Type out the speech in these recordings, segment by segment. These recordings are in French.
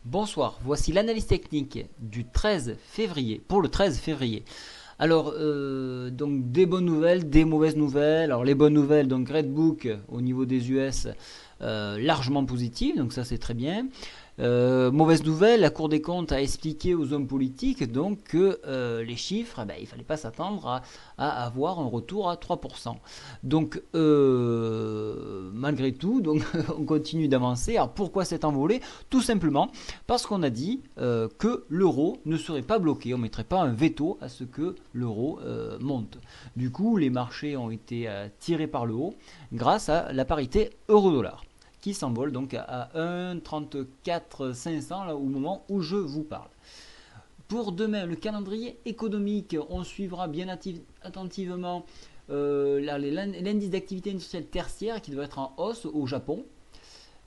Bonsoir, voici l'analyse technique du 13 février, pour le 13 février. Alors, donc des bonnes nouvelles, des mauvaises nouvelles. Alors les bonnes nouvelles, donc Redbook au niveau des US, largement positive, donc ça c'est très bien. Mauvaise nouvelle, la Cour des comptes a expliqué aux hommes politiques donc que les chiffres, il ne fallait pas s'attendre à avoir un retour à 3%. Donc malgré tout, donc, on continue d'avancer. Alors pourquoi cet envolé? Tout simplement parce qu'on a dit que l'euro ne serait pas bloqué, on ne mettrait pas un veto à ce que l'euro monte. Du coup, les marchés ont été tirés par le haut grâce à la parité euro-dollar qui s'envole donc à 1,34 500 là au moment où je vous parle. Pour demain, le calendrier économique, on suivra bien attentivement l'indice d'activité industrielle tertiaire qui devrait être en hausse au Japon.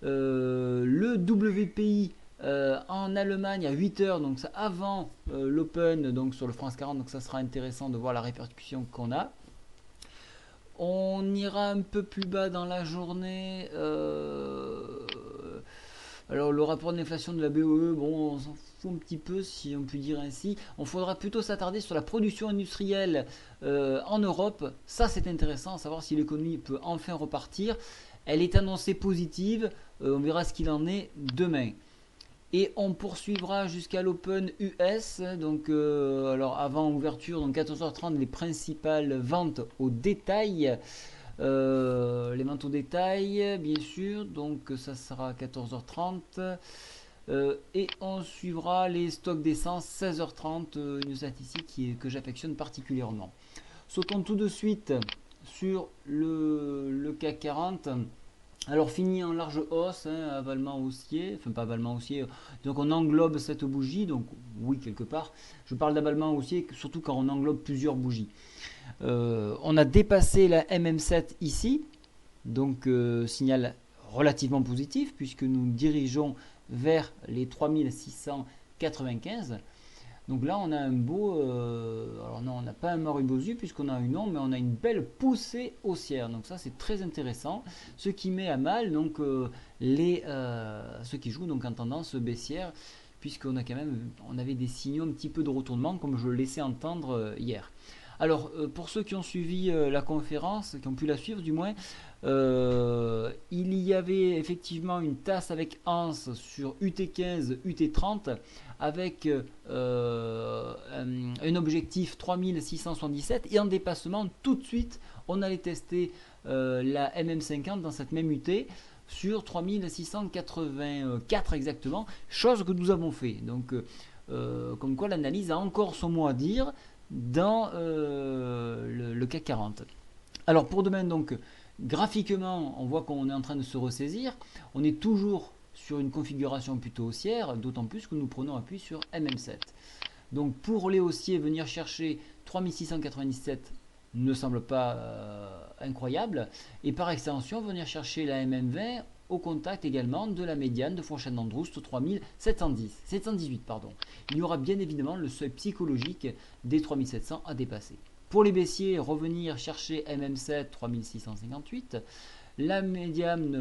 Le WPI en Allemagne à 8h, donc ça avant l'Open, donc sur le France 40, donc ça sera intéressant de voir la répercussion qu'on a. On ira un peu plus bas dans la journée. Alors le rapport de l'inflation de la BOE, bon, on s'en fout un petit peu si on peut dire ainsi. On faudra plutôt s'attarder sur la production industrielle en Europe. Ça c'est intéressant, savoir si l'économie peut enfin repartir. Elle est annoncée positive, on verra ce qu'il en est demain. Et on poursuivra jusqu'à l'Open US. Donc, alors avant ouverture, donc 14h30, les principales ventes au détail. Les ventes au détail, bien sûr. Donc, ça sera 14h30. Et on suivra les stocks d'essence 16h30. Une statistique que j'affectionne particulièrement. Sautons tout de suite sur le CAC 40. Alors fini en large hausse, avalement haussier, enfin pas avalement haussier, donc on englobe cette bougie, donc oui quelque part, je parle d'avalement haussier surtout quand on englobe plusieurs bougies. On a dépassé la MM7 ici, donc signal relativement positif puisque nous dirigeons vers les 3695. Donc là, on a un beau. Alors non, on n'a pas un Marubozu puisqu'on a une onde, mais on a une belle poussée haussière. Donc ça, c'est très intéressant. Ce qui met à mal donc ceux qui jouent donc en tendance baissière, puisqu'on a quand même, on avait des signaux un petit peu de retournement, comme je le laissais entendre hier. Alors, pour ceux qui ont suivi la conférence, qui ont pu la suivre du moins, il y avait effectivement une tasse avec Hans sur UT15, UT30, avec un objectif 3677, et en dépassement, tout de suite, on allait tester la MM50 dans cette même UT sur 3684 exactement, chose que nous avons fait. Donc, comme quoi l'analyse a encore son mot à dire dans le CAC 40. Alors pour demain, donc, graphiquement, on voit qu'on est en train de se ressaisir. On est toujours sur une configuration plutôt haussière, d'autant plus que nous prenons appui sur MM7. Donc pour les haussiers, venir chercher 3697 ne semble pas incroyable. Et par extension, venir chercher la MM20 au contact également de la médiane de fourchette d'Androust 718. Il y aura bien évidemment le seuil psychologique des 3700 à dépasser. Pour les baissiers, revenir chercher MM7 3658, la médiane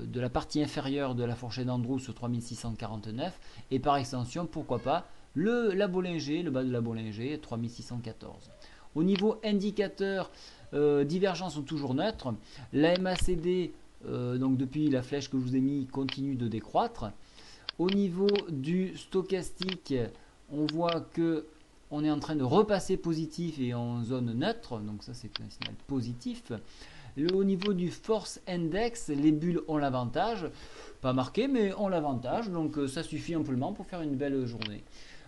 de la partie inférieure de la fourchette d'Androust 3649 et par extension, pourquoi pas, le bas de la Bollinger 3614. Au niveau indicateur, divergences sont toujours neutres. La MACD, donc depuis la flèche que je vous ai mis, continue de décroître. Au niveau du stochastique, on voit que on est en train de repasser positif et en zone neutre, donc ça c'est un signal positif. Au niveau du Force Index, les bulles ont l'avantage, pas marqué mais ont l'avantage, donc ça suffit amplement pour faire une belle journée.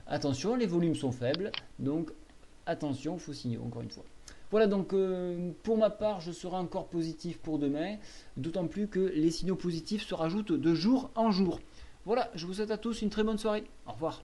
Attention, les volumes sont faibles, donc attention, faux signaux encore une fois. Voilà, donc pour ma part, je serai encore positif pour demain, d'autant plus que les signaux positifs se rajoutent de jour en jour. Voilà, je vous souhaite à tous une très bonne soirée. Au revoir.